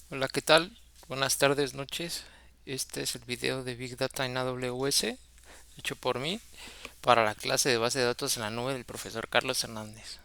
Hola, ¿qué tal? Buenas tardes, noches. Este es el video de Big Data en AWS, hecho por mí, para la clase de base de datos en la nube del profesor Carlos Hernández.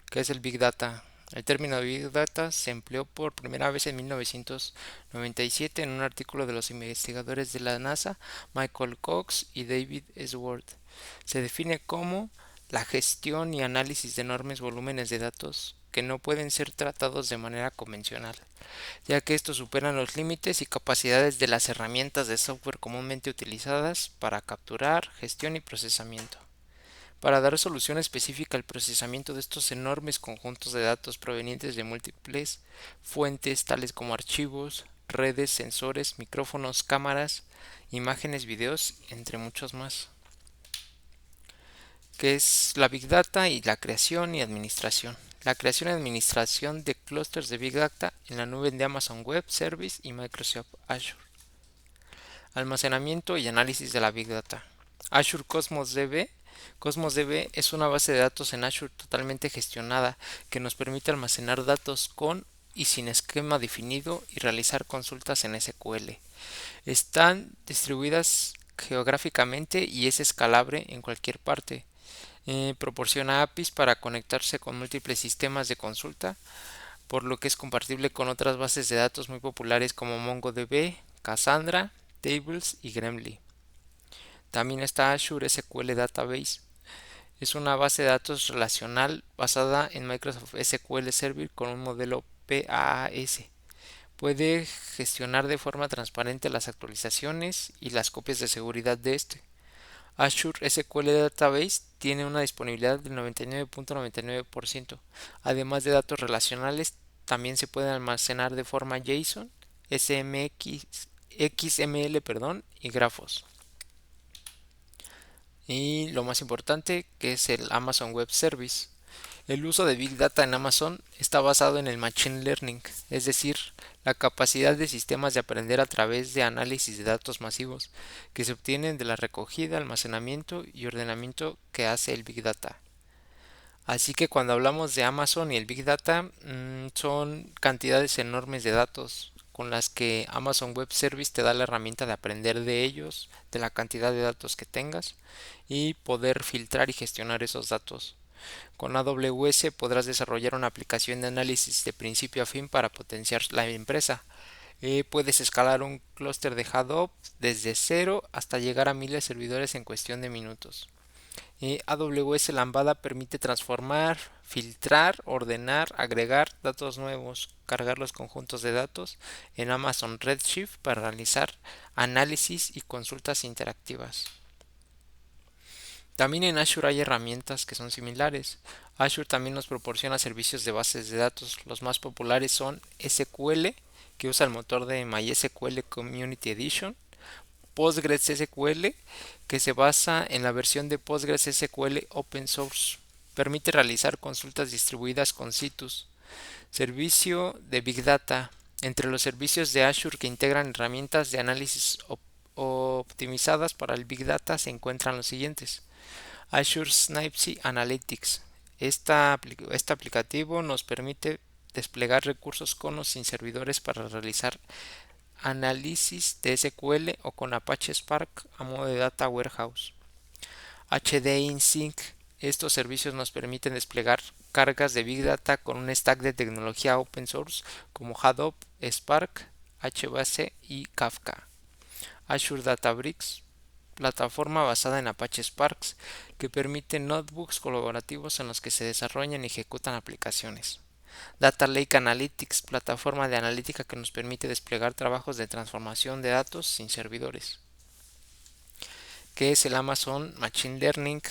¿Qué es el Big Data? El término Big Data se empleó por primera vez en 1997 en un artículo de los investigadores de la NASA, Michael Cox y David Sworth. Se define como la gestión y análisis de enormes volúmenes de datos que no pueden ser tratados de manera convencional, ya que estos superan los límites y capacidades de las herramientas de software comúnmente utilizadas para capturar, gestión y procesamiento. Para dar solución específica al procesamiento de estos enormes conjuntos de datos provenientes de múltiples fuentes tales como archivos, redes, sensores, micrófonos, cámaras, imágenes, videos, entre muchos más, que es la Big Data y la creación y administración. La creación y administración de clústeres de Big Data en la nube de Amazon Web Service y Microsoft Azure. Almacenamiento y análisis de la Big Data. Azure Cosmos DB. Cosmos DB es una base de datos en Azure totalmente gestionada que nos permite almacenar datos con y sin esquema definido y realizar consultas en SQL. Están distribuidas geográficamente y es escalable en cualquier parte. Proporciona APIs para conectarse con múltiples sistemas de consulta, por lo que es compatible con otras bases de datos muy populares como MongoDB, Cassandra, Tables y Gremlin. También está Azure SQL Database. Es una base de datos relacional basada en Microsoft SQL Server con un modelo PaaS. Puede gestionar de forma transparente las actualizaciones y las copias de seguridad de este. Azure SQL Database tiene una disponibilidad del 99.99%. Además de datos relacionales, también se pueden almacenar de forma JSON, SMX, XML, y grafos. Y lo más importante, que es el Amazon Web Service. El uso de Big Data en Amazon está basado en el Machine Learning, es decir, la capacidad de sistemas de aprender a través de análisis de datos masivos que se obtienen de la recogida, almacenamiento y ordenamiento que hace el Big Data. Así que cuando hablamos de Amazon y el Big Data, son cantidades enormes de datos con las que Amazon Web Service te da la herramienta de aprender de ellos, de la cantidad de datos que tengas y poder filtrar y gestionar esos datos. Con AWS podrás desarrollar una aplicación de análisis de principio a fin para potenciar la empresa. Puedes escalar un clúster de Hadoop desde cero hasta llegar a miles de servidores en cuestión de minutos. AWS Lambda permite transformar, filtrar, ordenar, agregar datos nuevos, cargar los conjuntos de datos en Amazon Redshift para realizar análisis y consultas interactivas. También en Azure hay herramientas que son similares. Azure también nos proporciona servicios de bases de datos. Los más populares son SQL, que usa el motor de MySQL Community Edition, PostgreSQL, que se basa en la versión de PostgreSQL Open Source. Permite realizar consultas distribuidas con Citus. Servicio de Big Data. Entre los servicios de Azure que integran herramientas de análisis optimizadas para el Big Data se encuentran los siguientes: Azure Synapse Analytics. Este aplicativo nos permite desplegar recursos con o sin servidores para realizar análisis de SQL o con Apache Spark a modo de Data Warehouse. HD InSync. Estos servicios nos permiten desplegar cargas de Big Data con un stack de tecnología open source como Hadoop, Spark, HBase y Kafka. Azure Databricks, plataforma basada en Apache Spark que permite notebooks colaborativos en los que se desarrollan y ejecutan aplicaciones. Data Lake Analytics, plataforma de analítica que nos permite desplegar trabajos de transformación de datos sin servidores. ¿Qué es el Amazon Machine Learning?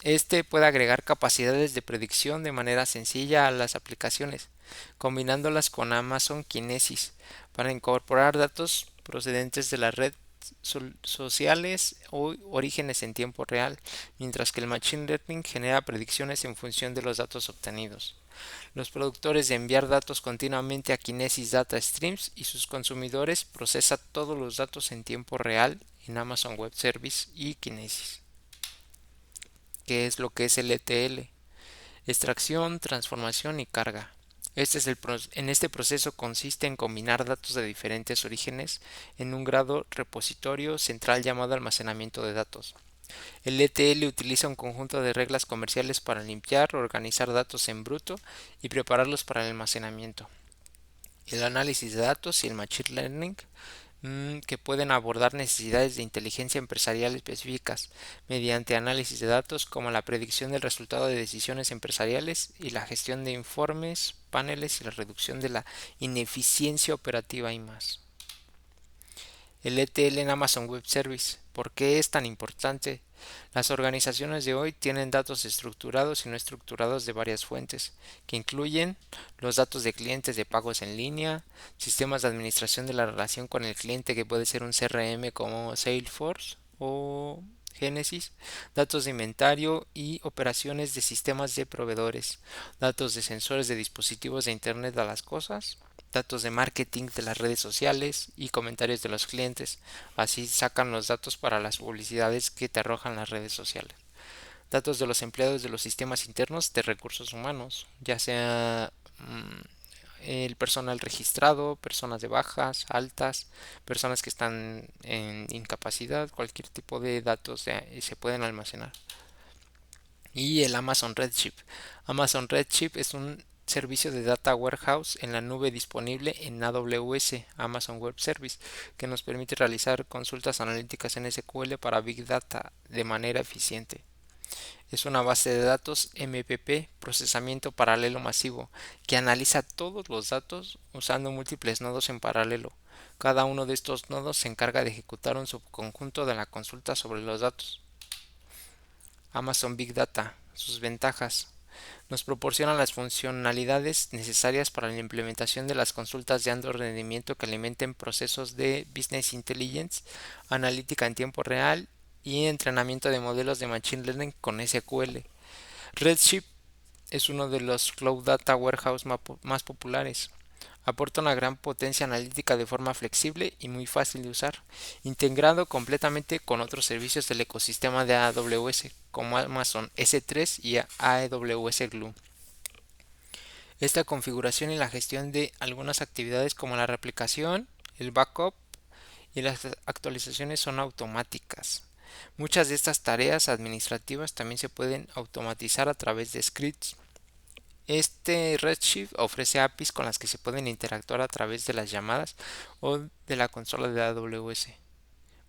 Este puede agregar capacidades de predicción de manera sencilla a las aplicaciones, combinándolas con Amazon Kinesis para incorporar datos procedentes de la red sociales o orígenes en tiempo real, mientras que el Machine Learning genera predicciones en función de los datos obtenidos. Los productores de enviar datos continuamente a Kinesis Data Streams y sus consumidores procesa todos los datos en tiempo real en Amazon Web Service y Kinesis. ¿Qué es lo que es el ETL? Extracción, transformación y carga. En este proceso consiste en combinar datos de diferentes orígenes en un grado repositorio central llamado almacenamiento de datos. El ETL utiliza un conjunto de reglas comerciales para limpiar, organizar datos en bruto y prepararlos para el almacenamiento. El análisis de datos y el machine learning que pueden abordar necesidades de inteligencia empresarial específicas mediante análisis de datos como la predicción del resultado de decisiones empresariales y la gestión de informes, paneles y la reducción de la ineficiencia operativa y más. El ETL en Amazon Web Service. ¿Por qué es tan importante? Las organizaciones de hoy tienen datos estructurados y no estructurados de varias fuentes, que incluyen los datos de clientes de pagos en línea, sistemas de administración de la relación con el cliente que puede ser un CRM como Salesforce o Genesis, datos de inventario y operaciones de sistemas de proveedores, datos de sensores de dispositivos de Internet a las cosas, datos de marketing de las redes sociales y comentarios de los clientes. Así sacan los datos para las publicidades que te arrojan las redes sociales. Datos de los empleados de los sistemas internos de recursos humanos, ya sea el personal registrado, personas de bajas, altas, personas que están en incapacidad, cualquier tipo de datos se pueden almacenar. Y el Amazon Redshift. Amazon Redshift es un servicio de data warehouse en la nube disponible en AWS, Amazon Web Service, que nos permite realizar consultas analíticas en SQL para Big Data de manera eficiente. Es una base de datos MPP, procesamiento paralelo masivo, que analiza todos los datos usando múltiples nodos en paralelo. Cada uno de estos nodos se encarga de ejecutar un subconjunto de la consulta sobre los datos. Amazon Big Data. Sus ventajas. Nos proporciona las funcionalidades necesarias para la implementación de las consultas de alto rendimiento que alimenten procesos de Business Intelligence, analítica en tiempo real y entrenamiento de modelos de Machine Learning con SQL. Redshift es uno de los Cloud Data Warehouse más populares. Aporta una gran potencia analítica de forma flexible y muy fácil de usar, integrado completamente con otros servicios del ecosistema de AWS, como Amazon S3 y AWS Glue. Esta configuración y la gestión de algunas actividades como la replicación, el backup y las actualizaciones son automáticas. Muchas de estas tareas administrativas también se pueden automatizar a través de scripts. Este Redshift ofrece APIs con las que se pueden interactuar a través de las llamadas o de la consola de AWS.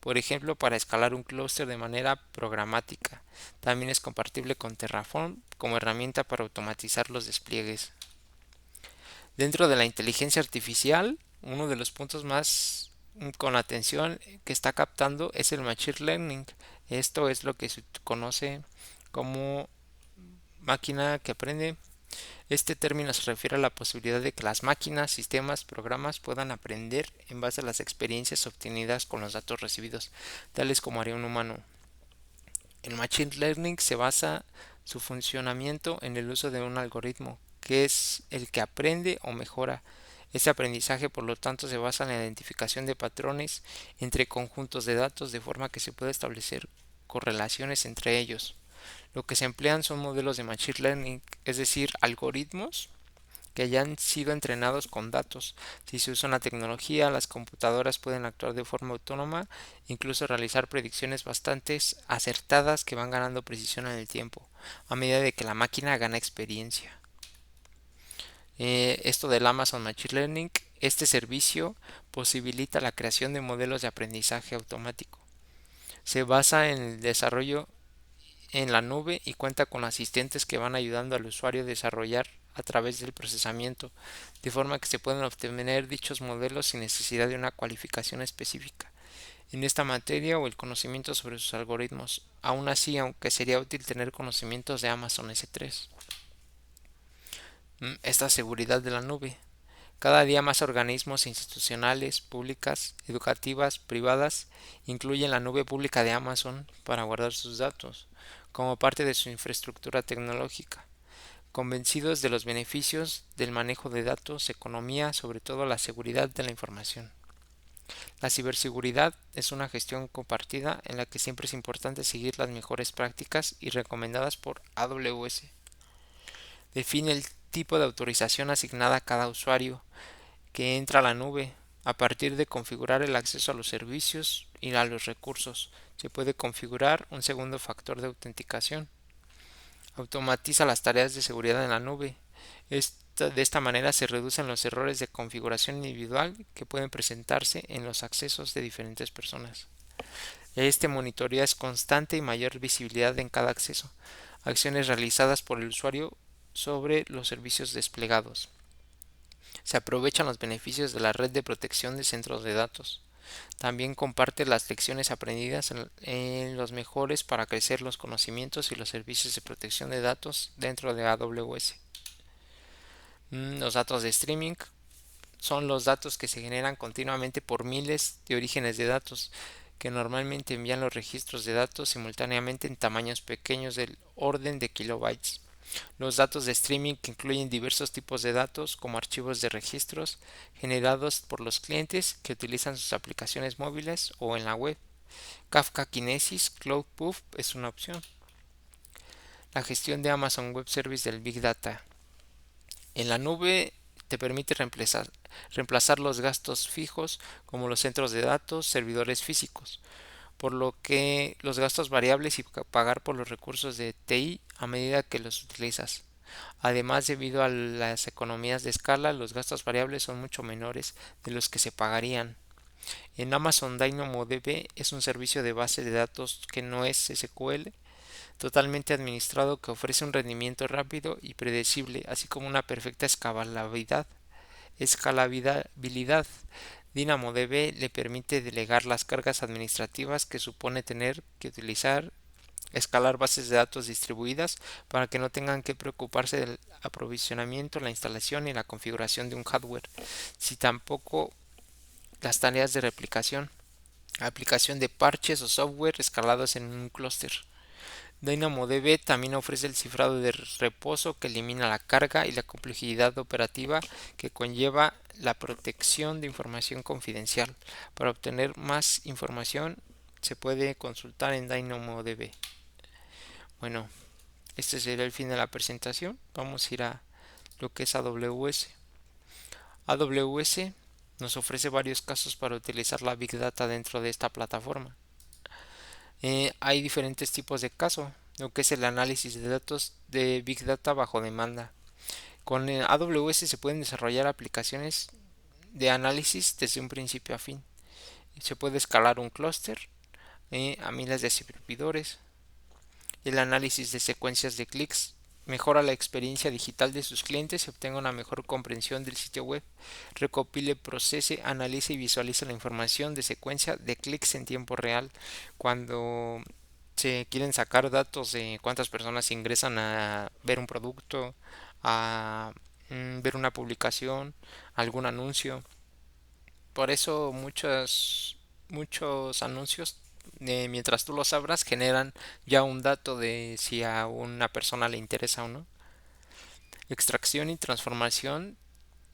Por ejemplo, para escalar un clúster de manera programática. También es compatible con Terraform como herramienta para automatizar los despliegues. Dentro de la inteligencia artificial, uno de los puntos más con atención que está captando es el Machine Learning. Esto es lo que se conoce como máquina que aprende. Este término se refiere a la posibilidad de que las máquinas, sistemas, programas puedan aprender en base a las experiencias obtenidas con los datos recibidos, tales como haría un humano. El Machine Learning se basa su funcionamiento en el uso de un algoritmo, que es el que aprende o mejora. Este aprendizaje, por lo tanto, se basa en la identificación de patrones entre conjuntos de datos de forma que se pueda establecer correlaciones entre ellos. Lo que se emplean son modelos de Machine Learning, es decir, algoritmos que hayan sido entrenados con datos. Si se usa una tecnología, las computadoras pueden actuar de forma autónoma, incluso realizar predicciones bastante acertadas que van ganando precisión en el tiempo, a medida de que la máquina gana experiencia. Esto del Amazon Machine Learning, este servicio posibilita la creación de modelos de aprendizaje automático. Se basa en el desarrollo en la nube y cuenta con asistentes que van ayudando al usuario a desarrollar a través del procesamiento, de forma que se pueden obtener dichos modelos sin necesidad de una cualificación específica en esta materia o el conocimiento sobre sus algoritmos. Aún así, aunque sería útil tener conocimientos de Amazon S3. Esta seguridad de la nube. Cada día más organismos institucionales, públicas, educativas, privadas, incluyen la nube pública de Amazon para guardar sus datos, como parte de su infraestructura tecnológica, convencidos de los beneficios del manejo de datos, economía, sobre todo la seguridad de la información. La ciberseguridad es una gestión compartida en la que siempre es importante seguir las mejores prácticas y recomendadas por AWS. Define el tipo de autorización asignada a cada usuario que entra a la nube. A partir de configurar el acceso a los servicios y a los recursos, se puede configurar un segundo factor de autenticación. Automatiza las tareas de seguridad en la nube. De esta manera se reducen los errores de configuración individual que pueden presentarse en los accesos de diferentes personas. Este monitoreo es constante y mayor visibilidad en cada acceso. Acciones realizadas por el usuario sobre los servicios desplegados. Se aprovechan los beneficios de la red de protección de centros de datos. También comparte las lecciones aprendidas en los mejores para crecer los conocimientos y los servicios de protección de datos dentro de AWS. Los datos de streaming son los datos que se generan continuamente por miles de orígenes de datos que normalmente envían los registros de datos simultáneamente en tamaños pequeños del orden de kilobytes. Los datos de streaming incluyen diversos tipos de datos como archivos de registros generados por los clientes que utilizan sus aplicaciones móviles o en la web. Kafka Kinesis Cloud Pub es una opción. La gestión de Amazon Web Service del Big Data. En la nube te permite reemplazar los gastos fijos como los centros de datos, servidores físicos, por lo que los gastos variables y pagar por los recursos de TI a medida que los utilizas. Además, debido a las economías de escala, los gastos variables son mucho menores de los que se pagarían. En Amazon DynamoDB es un servicio de base de datos que no es SQL, totalmente administrado, que ofrece un rendimiento rápido y predecible, así como una perfecta escalabilidad. DynamoDB le permite delegar las cargas administrativas que supone tener que utilizar escalar bases de datos distribuidas para que no tengan que preocuparse del aprovisionamiento, la instalación y la configuración de un hardware, si tampoco las tareas de replicación, aplicación de parches o software escalados en un clúster. DynamoDB también ofrece el cifrado de reposo que elimina la carga y la complejidad operativa que conlleva la protección de información confidencial. Para obtener más información se puede consultar en DynamoDB. Bueno, este sería el fin de la presentación. Vamos a ir a lo que es AWS. AWS nos ofrece varios casos para utilizar la Big Data dentro de esta plataforma. Hay diferentes tipos de caso, lo que es el análisis de datos de Big Data bajo demanda. Con AWS se pueden desarrollar aplicaciones de análisis desde un principio a fin. Se puede escalar un clúster a miles de servidores. El análisis de secuencias de clics mejora la experiencia digital de sus clientes y obtenga una mejor comprensión del sitio web. Recopile, procese, analice y visualiza la información de secuencia de clics en tiempo real. Cuando se quieren sacar datos de cuántas personas ingresan a ver un producto, a ver una publicación, algún anuncio. Por eso muchos anuncios, mientras tú los abras, generan ya un dato de si a una persona le interesa o no. Extracción y transformación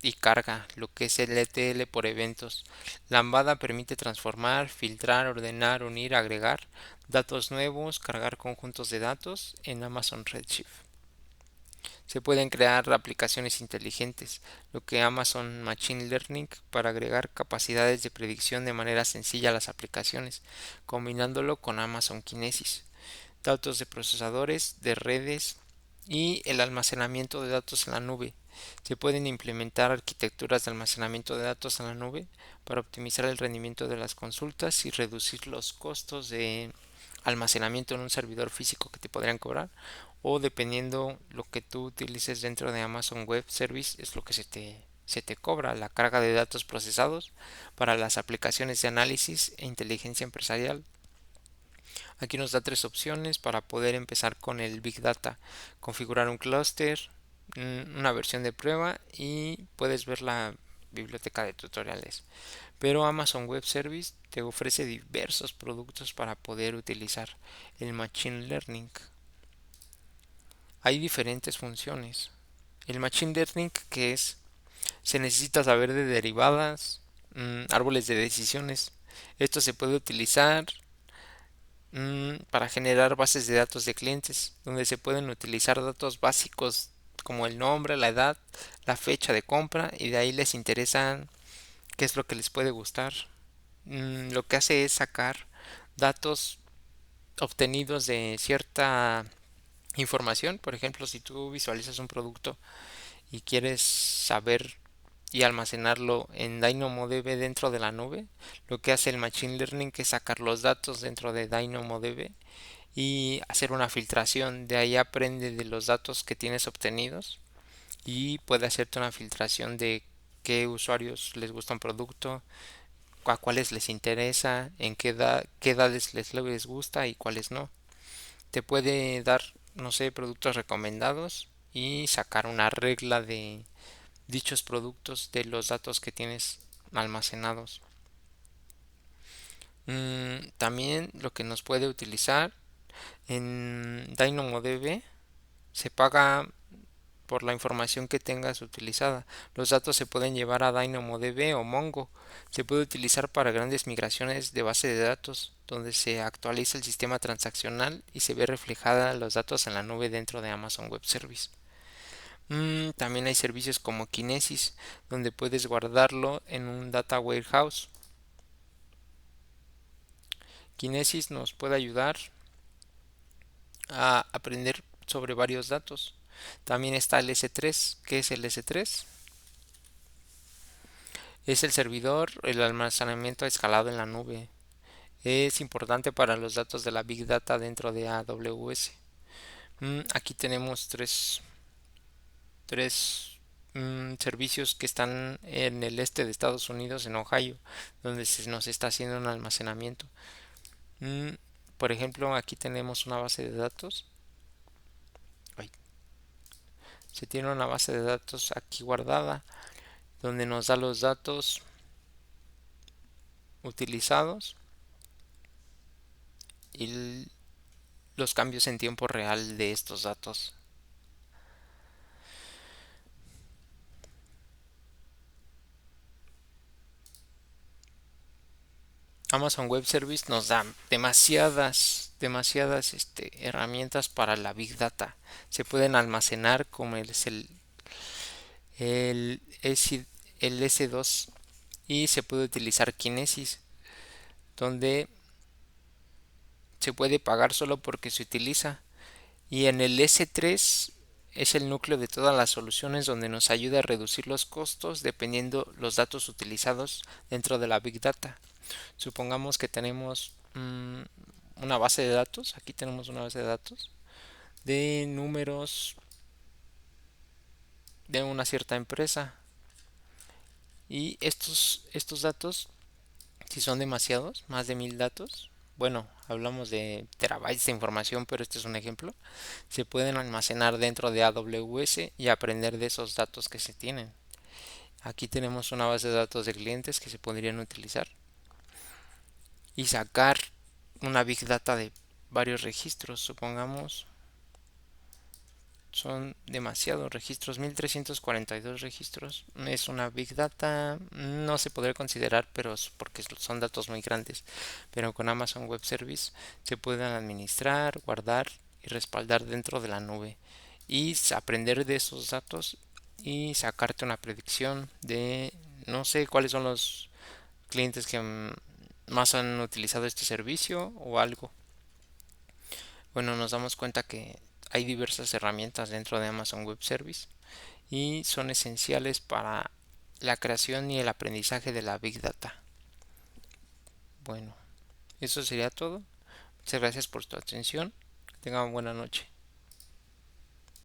y carga, lo que es el ETL por eventos. Lambda permite transformar, filtrar, ordenar, unir, agregar datos nuevos, cargar conjuntos de datos en Amazon Redshift. Se pueden crear aplicaciones inteligentes, lo que Amazon Machine Learning, para agregar capacidades de predicción de manera sencilla a las aplicaciones, combinándolo con Amazon Kinesis, datos de procesadores, de redes y el almacenamiento de datos en la nube. Se pueden implementar arquitecturas de almacenamiento de datos en la nube para optimizar el rendimiento de las consultas y reducir los costos de almacenamiento en un servidor físico que te podrían cobrar, o dependiendo lo que tú utilices dentro de Amazon Web Service es lo que se te cobra la carga de datos procesados para las aplicaciones de análisis e inteligencia empresarial. Aquí nos da tres opciones para poder empezar con el Big Data: configurar un clúster, una versión de prueba, y puedes ver la biblioteca de tutoriales. Pero Amazon Web Service te ofrece diversos productos para poder utilizar el Machine Learning. Hay diferentes funciones. El Machine Learning, que es, se necesita saber de derivadas, árboles de decisiones. Esto se puede utilizar para generar bases de datos de clientes, donde se pueden utilizar datos básicos como el nombre, la edad, la fecha de compra, y de ahí les interesa qué es lo que les puede gustar. Lo que hace es sacar datos obtenidos de cierta información. Por ejemplo, si tú visualizas un producto y quieres saber y almacenarlo en DynamoDB dentro de la nube, lo que hace el Machine Learning es sacar los datos dentro de DynamoDB y hacer una filtración. De ahí aprende de los datos que tienes obtenidos y puede hacerte una filtración de qué usuarios les gusta un producto, a cuáles les interesa, en qué edades les gusta y cuáles no. Te puede dar, no sé, productos recomendados y sacar una regla de dichos productos de los datos que tienes almacenados. También lo que nos puede utilizar en DynamoDB se paga por la información que tengas utilizada. Los datos se pueden llevar a DynamoDB o Mongo. Se puede utilizar para grandes migraciones de base de datos, donde se actualiza el sistema transaccional y se ve reflejada los datos en la nube dentro de Amazon Web Service. También hay servicios como Kinesis, donde puedes guardarlo en un data warehouse. Kinesis nos puede ayudar a aprender sobre varios datos. También está el S3. ¿Qué es el S3? Es el servidor, el almacenamiento escalado en la nube. Es importante para los datos de la Big Data dentro de AWS. Aquí tenemos tres servicios que están en el este de Estados Unidos, en Ohio, donde se nos está haciendo un almacenamiento. Mm, por ejemplo, aquí tenemos una base de datos. Ay, se tiene una base de datos aquí guardada, donde nos da los datos utilizados y los cambios en tiempo real de estos datos. Amazon Web Service nos da demasiadas herramientas para la Big Data. Se pueden almacenar como el, S, el S2 y se puede utilizar Kinesis, donde se puede pagar solo porque se utiliza. Y en el S3 es el núcleo de todas las soluciones donde nos ayuda a reducir los costos dependiendo los datos utilizados dentro de la Big Data. Supongamos que tenemos una base de datos. Aquí tenemos una base de datos de números de una cierta empresa. Y estos datos, si son demasiados, más de 1000 datos, bueno, hablamos de terabytes de información, pero este es un ejemplo, se pueden almacenar dentro de AWS y aprender de esos datos que se tienen. Aquí tenemos una base de datos de clientes que se podrían utilizar y sacar una big data de varios registros. Supongamos son demasiados registros, 1342 registros. Es una big data, no se podría considerar, pero es porque son datos muy grandes. Pero con Amazon Web Service se pueden administrar, guardar y respaldar dentro de la nube y aprender de esos datos y sacarte una predicción de no sé cuáles son los clientes que más han utilizado este servicio o algo. Bueno, nos damos cuenta que hay diversas herramientas dentro de Amazon Web Service y son esenciales para la creación y el aprendizaje de la Big Data. Bueno, eso sería todo. Muchas gracias por tu atención. Que tengan buena noche.